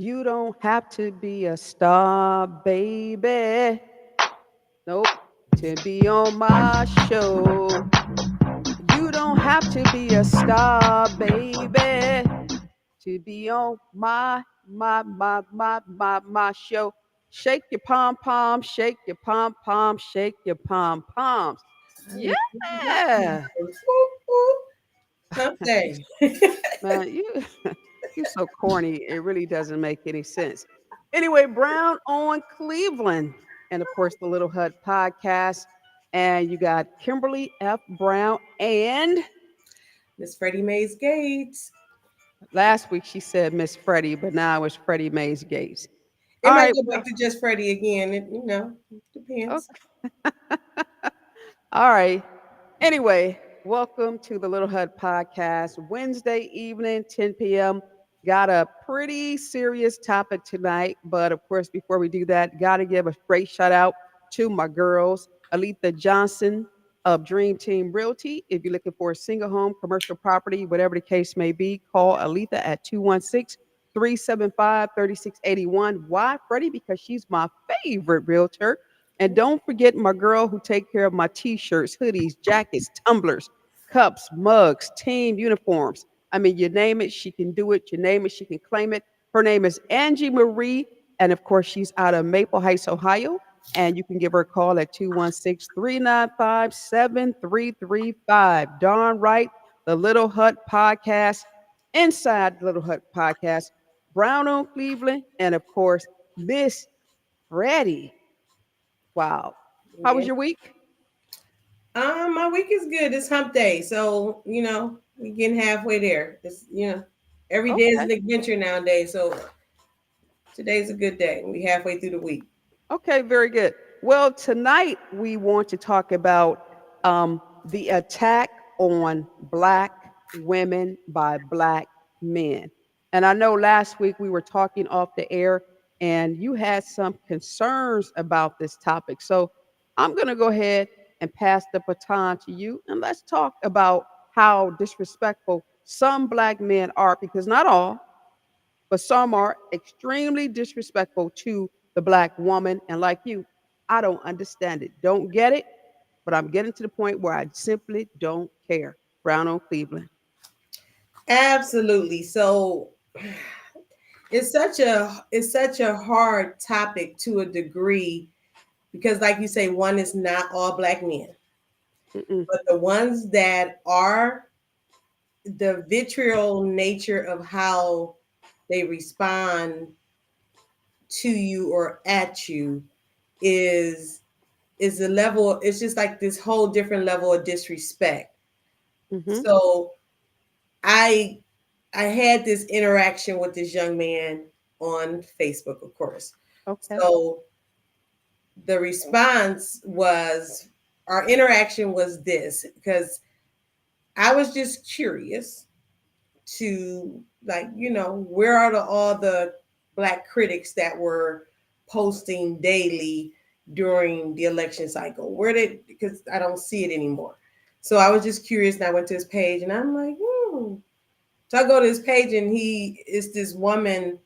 You don't have to be a star, baby. Nope. To be on my show. You don't have to be a star, baby. To be on my show. Shake your pom pom, shake your pom pom, shake your pom poms. Yeah. Someday. Man, you so corny. It really doesn't make any sense. Anyway, Brown on Cleveland, and of course the Little Hut podcast. And you got Kimberly F. Brown, and Miss Freddie Mays Gates. last week she said Miss Freddie, but now it's Freddie Mays Gates. It All might right, go back to just Freddie again. Depends. okay. All right. Anyway, welcome to the Little Hut podcast. Wednesday evening, 10 p.m. Got a pretty serious topic tonight, but of course, before we do that, got to give a great shout out to my girls, Aletha Johnson of Dream Team Realty. If you're looking for a single home, commercial property, whatever the case may be, call Aletha at 216-375-3681. Why, Freddie? Because she's my favorite realtor. And don't forget my girl who take care of my t-shirts, hoodies, jackets, tumblers, cups, mugs, team uniforms. I mean, you name it, she can do it. You name it, she can claim it. Her name is Angie Marie. And of course, she's out of Maple Heights, Ohio. And you can give her a call at 216-395-7335. Darn right, the Little Hut Podcast, inside the Little Hut Podcast, Brown on Cleveland, and of course, Miss Freddie. Wow. How was Yeah. your week? My week is good. It's hump day. So, we're getting halfway there. Every day is Okay. an adventure nowadays. So today's a good day. We halfway through the week. Okay, very good. Well, tonight we want to talk about the attack on Black women by Black men. And I know last week we were talking off the air and you had some concerns about this topic. So I'm going to go ahead and pass the baton to you and let's talk about how disrespectful some Black men are, because not all, but some are extremely disrespectful to the Black woman. And like you, I don't understand it. Don't get it, but I'm getting to the point where I simply don't care. Brown on Cleveland. Absolutely. So it's such a hard topic to a degree because, like you say, one is not all black men, Mm-mm. but the ones that are, the vitriol nature of how they respond to you or at you is is a level. It's just like this whole different level of disrespect. Mm-hmm. So I I had this interaction with this young man on Facebook, of course. Okay. So the response was, our interaction was this, because I was just curious to, like, where are all the black critics that were posting daily during the election cycle? Where did, because I don't see it anymore. So I was just curious, and I went to his page and I'm like, So I go to his page and he is this woman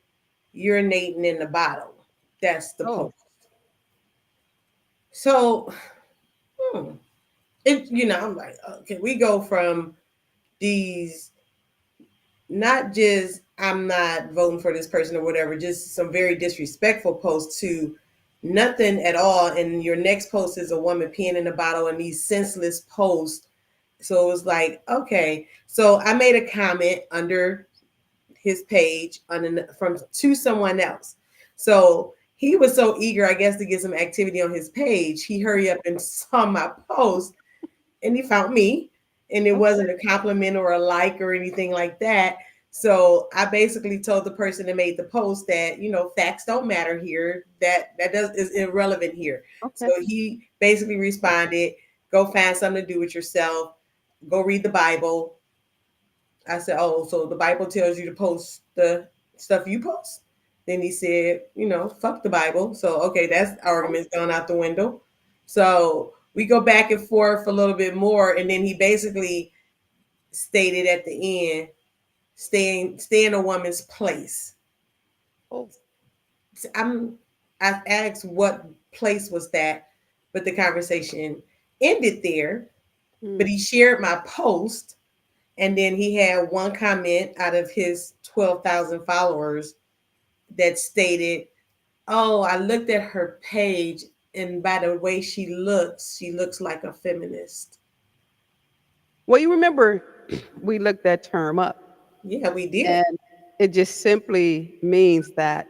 urinating in the bottle. That's the Oh, post. So, hmm, I'm like, okay, we go from these, not just I'm not voting for this person or whatever, just some very disrespectful posts, to nothing at all. And your next post is a woman peeing in a bottle, and these senseless posts. So it was like, okay. So I made a comment under his page from to someone else. So he was so eager, I guess, to get some activity on his page. He hurried up and saw my post, and he found me, and it okay. wasn't a compliment or a like or anything like that. So I basically told the person that made the post that, facts don't matter here. That is irrelevant here. So Okay. he basically responded, "Go find something to do with yourself. Go read the Bible." I said, "Oh, so the Bible tells you to post the stuff you post?" Then he said, "Fuck the Bible." So, okay, that's Oh, argument's gone out the window. So we go back and forth a little bit more. And then he basically stated at the end, stay in a woman's place. Oh. I'm I asked what place was that, but the conversation ended there. But Mm. he shared my post, and then he had one comment out of his 12,000 followers that stated, "Oh, I looked at her page, and by the way she looks like a feminist." Well, you remember we looked that term up, Yeah, we did. and it just simply means that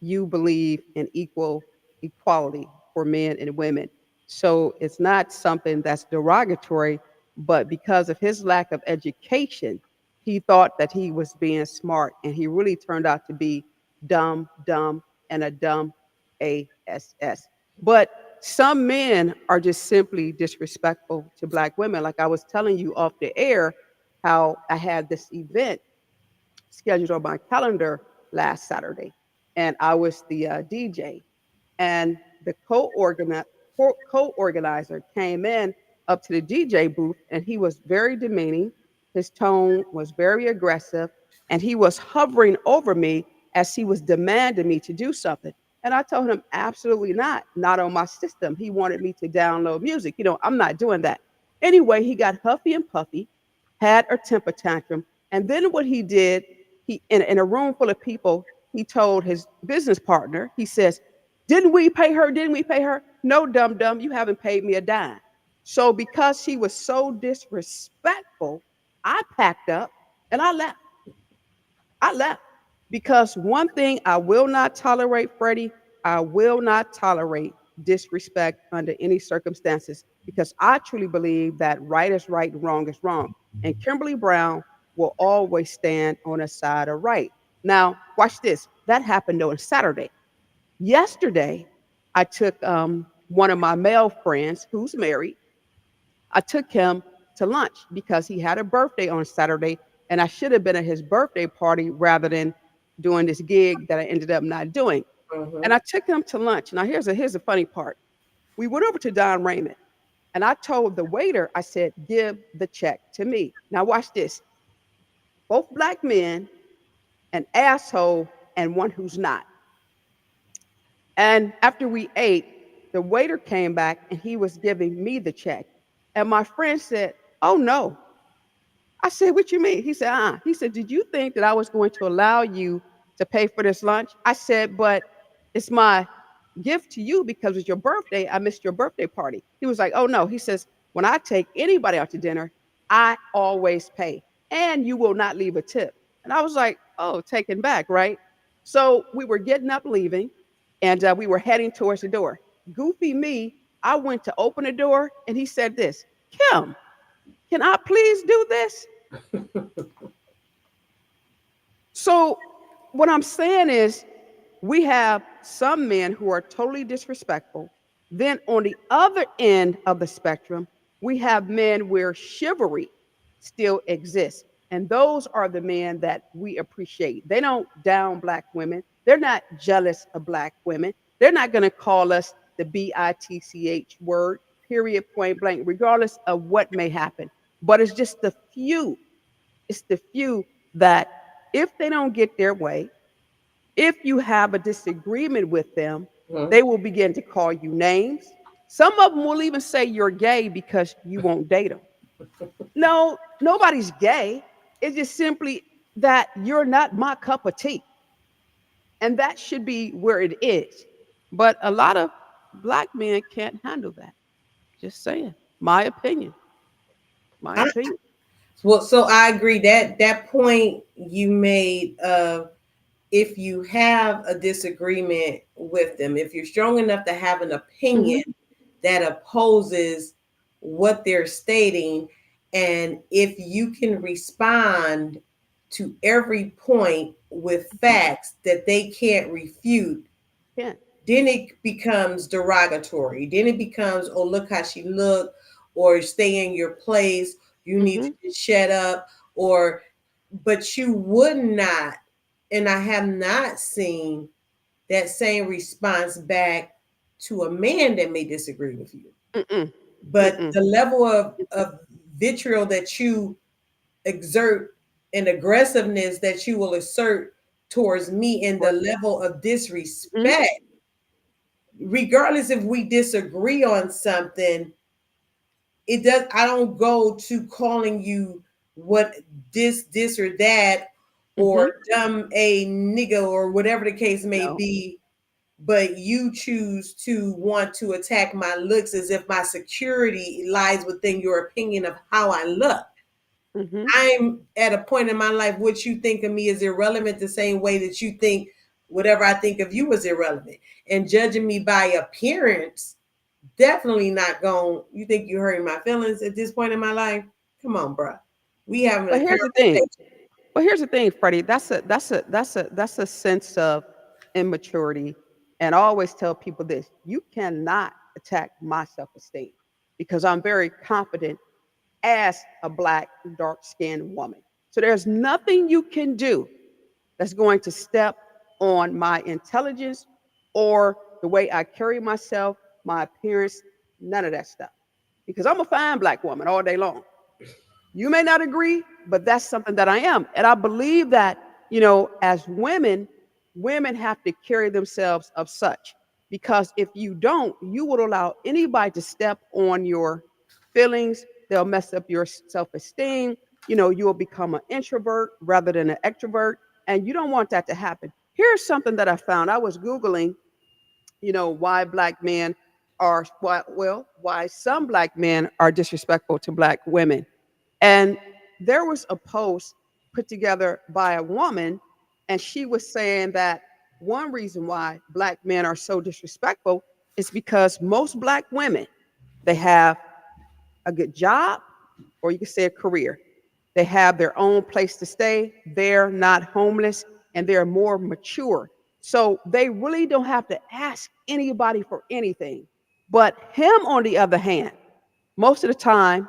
you believe in equal equality for men and women. So it's not something that's derogatory, but because of his lack of education, he thought that he was being smart, and he really turned out to be dumb, dumb, and a dumb ass. But some men are just simply disrespectful to black women. Like I was telling you off the air, how I had this event scheduled on my calendar last Saturday, and I was the DJ. And the co-organizer came in up to the DJ booth, and he was very demeaning. His tone was very aggressive, and he was hovering over me as he was demanding me to do something. And I told him, absolutely not, not on my system. He wanted me to download music. I'm not doing that. Anyway, he got huffy and puffy, had a temper tantrum, and then what he did, he in a room full of people, he told his business partner, he says, didn't we pay her? Didn't we pay her? No, dum dum, you haven't paid me a dime. So because he was so disrespectful, I packed up and I left. I left because one thing I will not tolerate, Freddie, I will not tolerate disrespect under any circumstances because I truly believe that right is right and wrong is wrong. And Kimberly Brown will always stand on the side of right. Now, watch this. That happened on Saturday. Yesterday, I took one of my male friends who's married. I took him to lunch because he had a birthday on Saturday, and I should have been at his birthday party rather than doing this gig that I ended up not doing. And Mm-hmm. I took him to lunch. Now, here's the funny part. We went over to Don Raymond, and I told the waiter, I said, give the check to me. Now, watch this. Both black men, an asshole, and one who's not. And after we ate, the waiter came back and he was giving me the check. And my friend said, oh no. I said, what you mean? He said, He said, did you think that I was going to allow you to pay for this lunch? I said, but it's my gift to you because it's your birthday. I missed your birthday party. He was like, oh no. He says, when I take anybody out to dinner, I always pay and you will not leave a tip. And I was like, oh, taken back, right? So we were getting up, leaving, and we were heading towards the door. Goofy me, I went to open the door and he said this, Kim, can I please do this? So, what I'm saying is, we have some men who are totally disrespectful. Then, on the other end of the spectrum, we have men where chivalry still exists. And those are the men that we appreciate. They don't down black women, they're not jealous of black women. They're not going to call us the bitch word, period, point blank, regardless of what may happen. But it's just the few, it's the few that if they don't get their way, if you have a disagreement with them, Mm-hmm. they will begin to call you names. Some of them will even say you're gay because you won't date them. No, nobody's gay. It's just simply that you're not my cup of tea. And that should be where it is. But a lot of black men can't handle that. Just saying. My opinion. My I, opinion. well, so I agree that that point you made of if you have a disagreement with them, if you're strong enough to have an opinion Hmm. that opposes what they're stating, and if you can respond to every point with Hmm. facts that they can't refute, Can't. then it becomes derogatory. Then it becomes, oh, look how she looked, or stay in your place, you need Hmm. to just shut up, or, but you would not, and I have not seen that same response back to a man that may disagree with you. Mm-mm. But Mm-mm. the level of vitriol that you exert and aggressiveness that you will assert towards me and the Or level of mhm, disrespect, regardless if we disagree on something, it does, I don't go to calling you what this or that, or mhm, dumb a nigga or whatever the case may no, be, but you choose to want to attack my looks as if my security lies within your opinion of how I look. mhm. I'm at a point in my life, what you think of me is irrelevant, the same way that you think whatever I think of you is irrelevant. And judging me by appearance, definitely not going. You think you hurting my feelings at this point in my life? Come on, bro. We having a But here's the thing. conversation. Well, here's the thing, Freddie. That's a sense of immaturity. And I always tell people this: you cannot attack my self-esteem because I'm very confident as a black, dark-skinned woman. So there's nothing you can do that's going to step on my intelligence or the way I carry myself, my appearance, none of that stuff. Because I'm a fine black woman all day long. You may not agree, but that's something that I am. And I believe that, as women, women have to carry themselves of such. Because if you don't, you will allow anybody to step on your feelings. They'll mess up your self esteem. You'll become an introvert rather than an extrovert. And you don't want that to happen. Here's something that I found. I was Googling, why black men why some black men are disrespectful to black women. And there was a post put together by a woman, and she was saying that one reason why black men are so disrespectful is because most black women, they have a good job, or you could say a career. They have their own place to stay. They're not homeless, and they're more mature. So they really don't have to ask anybody for anything. But him, on the other hand, most of the time,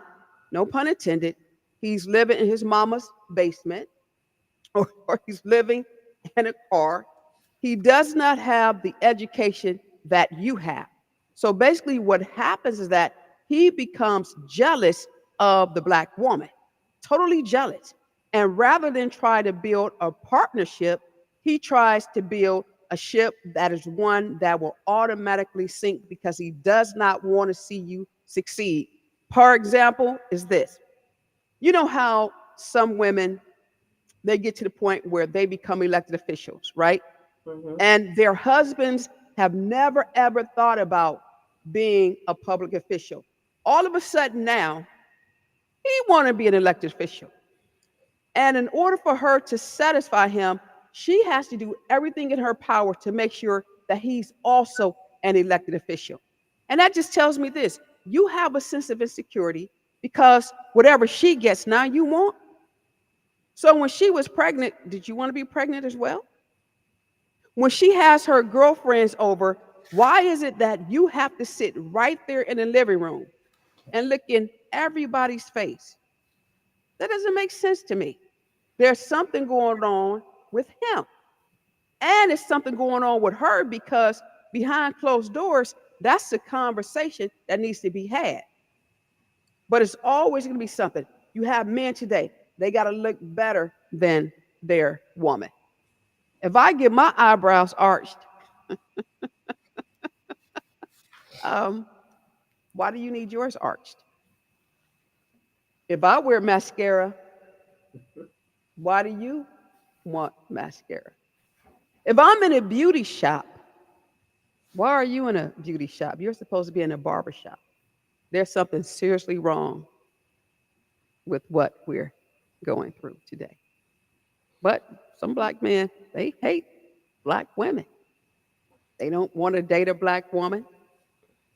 no pun intended, he's living in his mama's basement, or he's living in a car. He does not have the education that you have. So basically, what happens is that he becomes jealous of the black woman, totally jealous. And rather than try to build a partnership, he tries to build a ship that is one that will automatically sink because he does not want to see you succeed. For example, is this: you know how some women, they get to the point where they become elected officials, right? Mm-hmm. And their husbands have never ever thought about being a public official. All of a sudden now, he want to be an elected official. And in order for her to satisfy him, she has to do everything in her power to make sure that he's also an elected official. And that just tells me this: you have a sense of insecurity because whatever she gets now, you want. So when she was pregnant, did you want to be pregnant as well? When she has her girlfriends over, why is it that you have to sit right there in the living room and look in everybody's face? That doesn't make sense to me. There's something going on with him. And it's something going on with her because behind closed doors, that's a conversation that needs to be had. But it's always going to be something. You have men today, they got to look better than their woman. If I get my eyebrows arched, um, why do you need yours arched? If I wear mascara, why do you want mascara? If I'm in a beauty shop, why are you in a beauty shop? You're supposed to be in a barber shop. There's something seriously wrong with what we're going through today. But some black men, they hate black women. They don't want to date a black woman.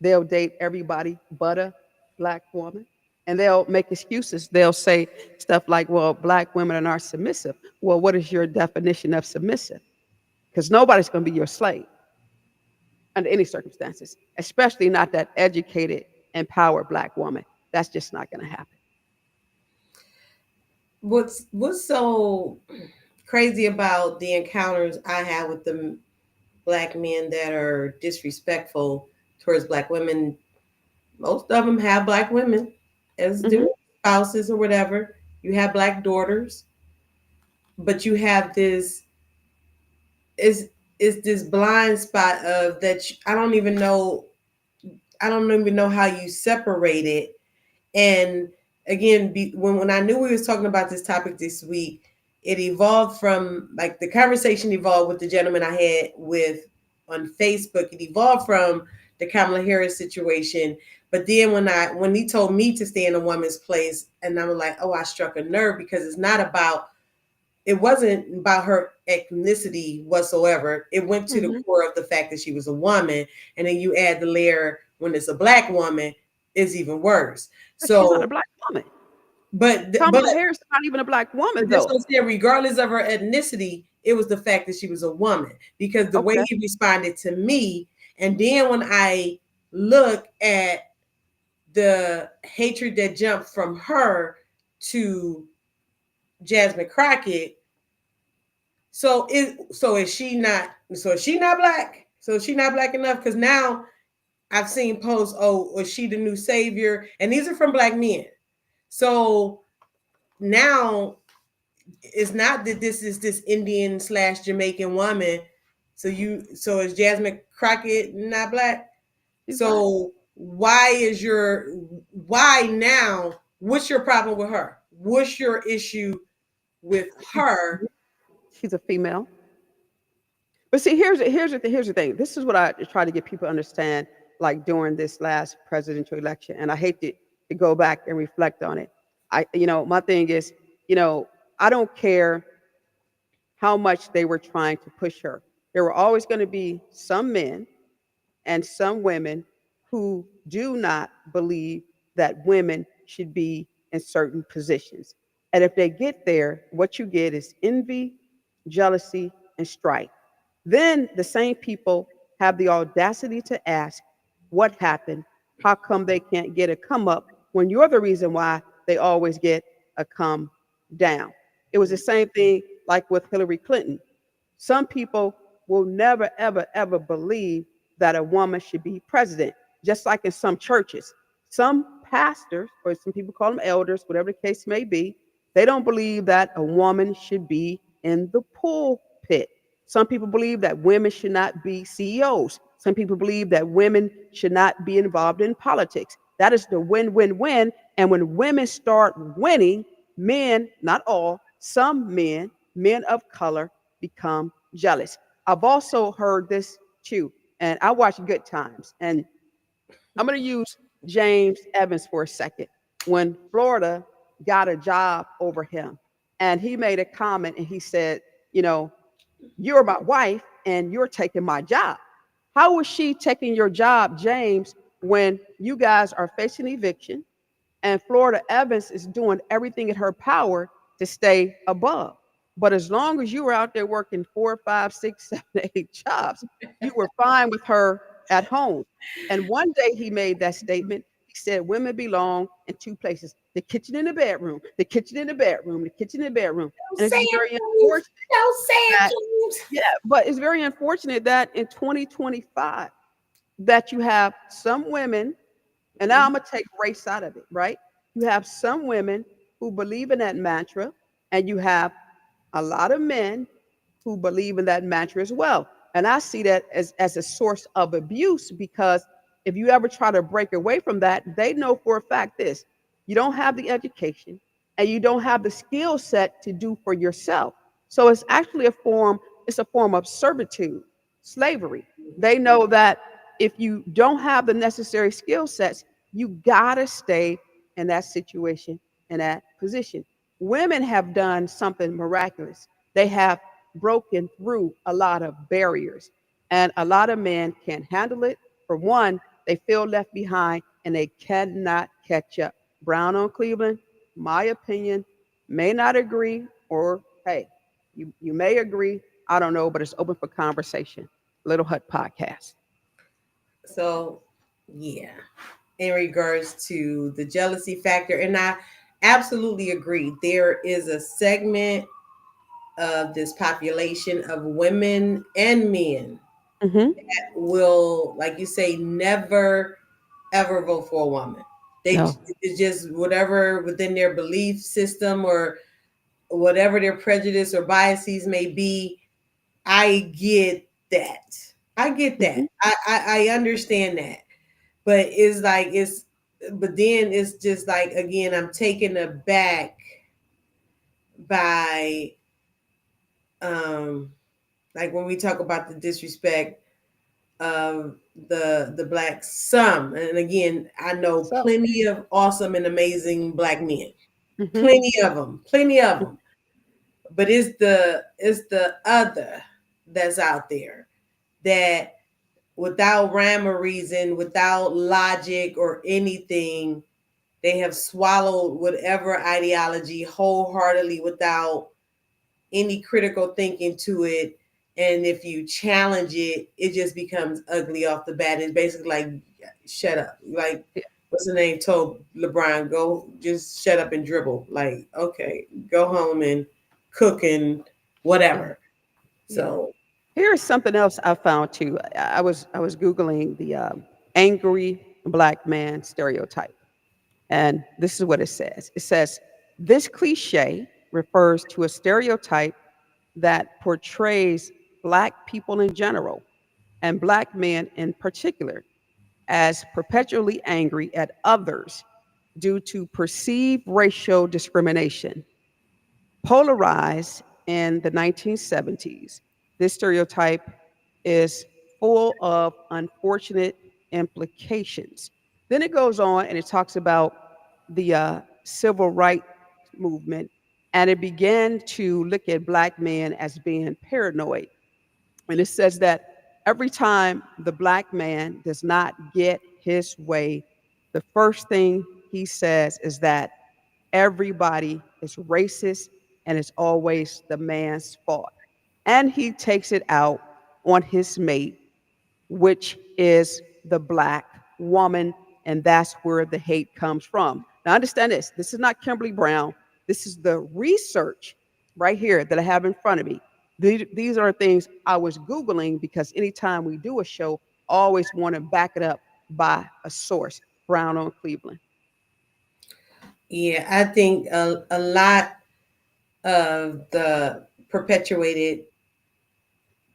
They'll date everybody but a black woman. And they'll make excuses. They'll say stuff like, well, black women are not submissive. Well, what is your definition of submissive? Because nobody's going to be your slave under any circumstances, especially not that educated, empowered black woman. That's just not going to happen. What's so crazy about the encounters I have with the black men that are disrespectful towards black women? Most of them have black women as Hmm. their spouses or whatever. You have black daughters, but you have this it's this blind spot of that I don't even know how you separate it. And again, when I knew we was talking about this topic this week, it evolved from like the conversation evolved with the gentleman I had with on Facebook. It evolved from the Kamala Harris situation. But then when he told me to stay in a woman's place, and I was like, oh, I struck a nerve because it wasn't about her ethnicity whatsoever. It went to the Hmm. core of the fact that she was a woman, and then you add the layer when it's a black woman, it's even worse. She's not So, a black woman. but Kamala Harris is not even a black woman, that's though. what I'm saying. Regardless of her ethnicity, it was the fact that she was a woman because the way Okay. he responded to me, and then when I look at the hatred that jumped from her to Jasmine Crockett, is she not black? So is she not black enough? Because now I've seen posts, oh, was she the new savior? And these are from black men. So now it's not that this is this Indian / Jamaican woman. So is Jasmine Crockett not black? She's black. So why now? What's your problem with her? What's your issue with She's her? she's a female. But see, here's the thing. This is what I try to get people to understand, like during this last presidential election. And I hate to go back and reflect on it. My thing is, you know, I don't care how much they were trying to push her. There were always going to be some men and some women who do not believe that women should be in certain positions. And if they get there, what you get is envy, jealousy, and strife. Then the same people have the audacity to ask, what happened? How come they can't get a come up when you're the reason why they always get a come down? It was the same thing like with Hillary Clinton. Some people will never, ever, ever believe that a woman should be president, just like in some churches. Some pastors, or some people call them elders, whatever the case may be, they don't believe that a woman should be in the pulpit. Some people believe that women should not be CEOs. Some people believe that women should not be involved in politics. That is the win win win. And when women start winning, men, not all, some men of color, become jealous. I've also heard this too, and I watch Good Times, and I'm going to use James Evans for a second. When Florida got a job over him, and he made a comment and he said, you know, you're my wife and you're taking my job. How was she taking your job, James, when you guys are facing eviction and Florida Evans is doing everything in her power to stay above? But as long as you were out there working 4, 5, 6, 7, 8 jobs, you were fine with her at home. And one day he made that statement. He said, women belong in two places: the kitchen and the bedroom, the kitchen and the bedroom, the kitchen and the bedroom. Don't And it's say just it, very James. unfortunate Don't say it, that, James. yeah, but it's very unfortunate that in 2025 that you have some women, and now I'm gonna take race out of it, right? You have some women who believe in that mantra, and you have a lot of men who believe in that mantra as well. And I see that as a source of abuse because if you ever try to break away from that, they know for a fact this: you don't have the education and you don't have the skill set to do for yourself. So it's actually it's a form of servitude, slavery. They know that if you don't have the necessary skill sets, you gotta stay in that situation, in that position. Women have done something miraculous. They have broken through a lot of barriers, and a lot of men can't handle it. For one, they feel left behind and they cannot catch up. Brown on Cleveland, my opinion, may not agree, or hey, you may agree. I don't know, but it's open for conversation. Little Hut Podcast. So, yeah, in regards to the jealousy factor, and I absolutely agree. There is a segment of this population of women and men Mm-hmm. will, like you say, never ever vote for a woman. They No. it's just whatever within their belief system or whatever their prejudice or biases may be. I get that. I get that. Hmm. I understand that. But it's like but then it's just like again, I'm taken aback by um like when we talk about the disrespect of the black some. And again, I know So, plenty of awesome and amazing black men. hmm Plenty of them. Plenty of them. But it's the other that's out there that without rhyme or reason, without logic or anything, they have swallowed whatever ideology wholeheartedly without any critical thinking to it. And if you challenge it, it just becomes ugly off the bat. It's basically like, shut up. Like, yeah, what's the name told LeBron, go just shut up and dribble. Like, okay, go home and cook and yeah, whatever. yeah. So, Here's something else I found too. I was googling the angry black man stereotype, and this is what it says. It says this cliche refers to a stereotype that portrays black people in general and black men in particular as perpetually angry at others due to perceived racial discrimination. Polarized in the 1970s, this stereotype is full of unfortunate implications. Then it goes on and it talks about the civil rights movement, and it began to look at black men as being paranoid. And it says that every time the black man does not get his way, the first thing he says is that everybody is racist and it's always the man's fault. And he takes it out on his mate, which is the black woman. And that's where the hate comes from. Now, understand this, this is not Kimberly Brown. This is the research right here that I have in front of me. These are things I was Googling because anytime we do a show, I always want to back it up by a source. Brown on Cleveland. yeah, I think a lot of the perpetuated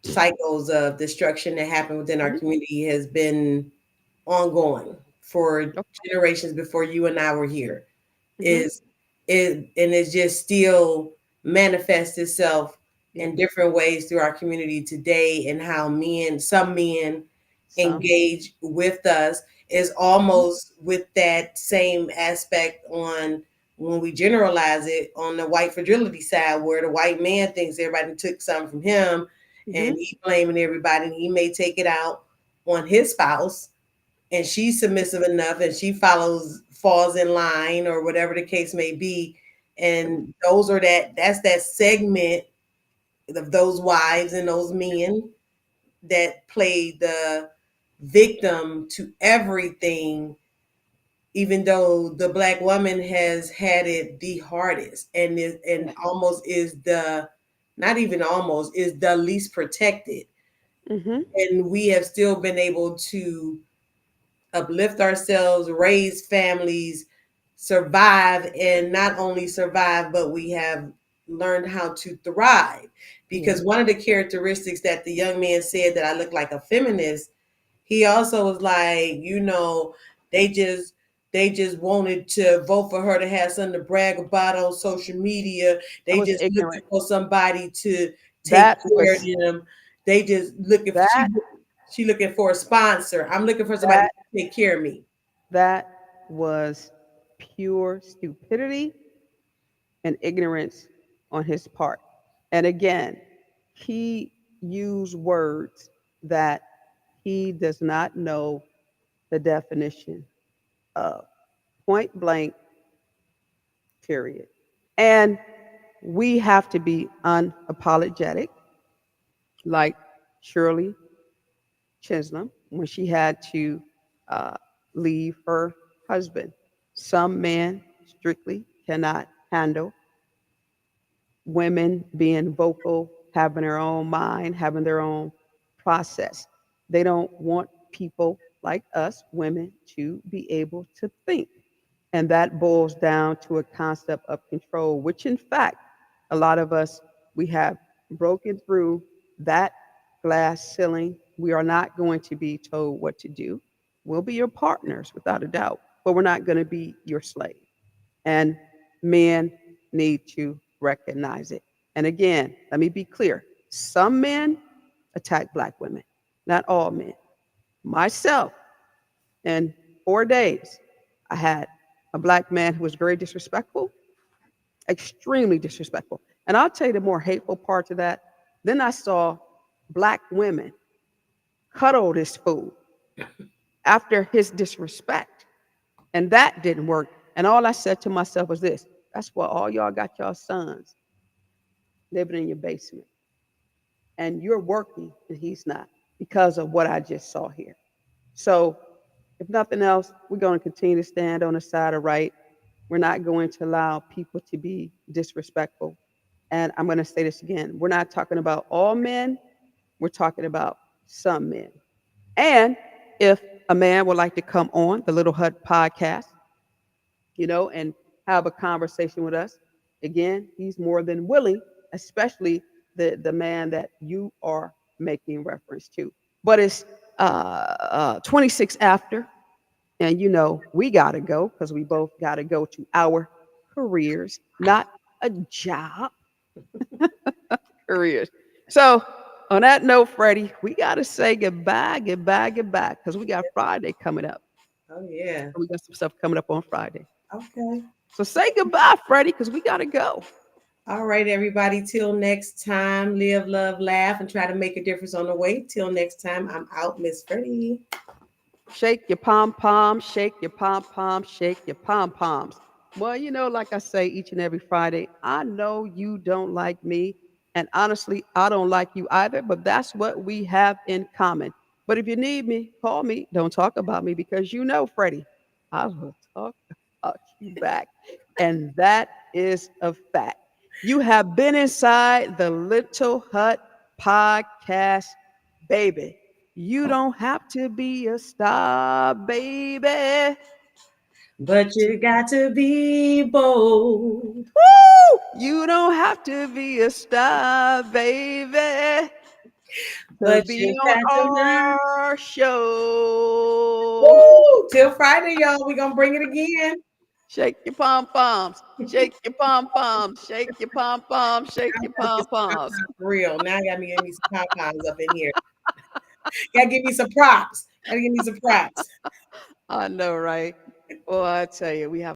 cycles of destruction that happen within our Mhm. community has been ongoing for Okay. generations before you and I were here. Hmm. Is it and it just still manifests itself Yeah. in different ways through our community today, and how some men Some. engage with us is Hmm. almost with that same aspect on when we generalize it on the white fragility side, where the white man thinks everybody took something from him Hmm. and he blaming everybody, and he may take it out on his spouse, and she's submissive enough and she falls in line or whatever the case may be. And that's that segment of those wives and those men that play the victim to everything, even though the black woman has had it the hardest and Yeah. almost is the not even almost is the least protected. Hmm. And we have still been able to uplift ourselves, raise families, survive, and not only survive, but we have learned how to thrive. Yeah. Because one of the characteristics that the young man said, that I look like a feminist, he also was like, they just wanted to vote for her to have something to brag about on social media. I They was just looking ignorant. for somebody to take That care of was them. They just looking that she looking for a sponsor. I'm looking for somebody that to take care of me. that was pure stupidity and ignorance on his part. And again, he used words that he does not know the definition of. Point blank, period. And we have to be unapologetic, like Shirley Chisholm when she had to uh, leave her husband. Some men strictly cannot handle women being vocal, having their own mind, having their own process. They don't want people like us, women, to be able to think. And that boils down to a concept of control, which in fact, a lot of us, we have broken through that glass ceiling. We are not going to be told what to do. We'll be your partners without a doubt, but we're not going to be your slave. And men need to recognize it. And again, let me be clear, some men attack black women, not all men. Myself, in 4 days, I had a black man who was very disrespectful, extremely disrespectful. And I'll tell you the more hateful part to that. Then I saw black women cuddle this fool after his disrespect. And that didn't work. And all I said to myself was this: that's why all y'all got y'all sons living in your basement. And you're working and he's not, because of what I just saw here. So, if nothing else, we're going to continue to stand on the side of right. We're not going to allow people to be disrespectful. And I'm going to say this again: we're not talking about all men, we're talking about some men. And if a man would like to come on the Little Hut podcast, and have a conversation with us, again, he's more than willing, especially the man that you are making reference to. But it's 26 after, and we got to go because we both got to go to our careers, not a job, careers. So, on that note, Freddie, we got to say goodbye, goodbye, goodbye, because we got Friday coming up. Oh yeah. We got some stuff coming up on Friday. Okay. So say goodbye, Freddie, because we got to go. All right, everybody. Till next time, live, love, laugh, and try to make a difference on the way. Till next time, I'm out, Miss Freddie. Shake your pom poms, shake your pom poms, shake your pom poms. Well, like I say each and every Friday, I know you don't like me. And honestly, I don't like you either, but that's what we have in common. But if you need me, call me. Don't talk about me because Freddie, I will talk about you back. And that is a fact. You have been inside the Little Hut podcast, baby. You don't have to be a star, baby. But you got to be bold. Woo! You don't have to be a star, baby, to But be you on got to learn. our show. Woo! Till Friday, y'all. We're going to bring it again. Shake your pom poms, shake your pom poms, shake your pom poms, shake I your gotta pom get some poms. pom-poms for real. Now I got to give me some pom-poms up in here. Gotta give me some props. Gotta give me some props. I know, right? Well, I tell you, we have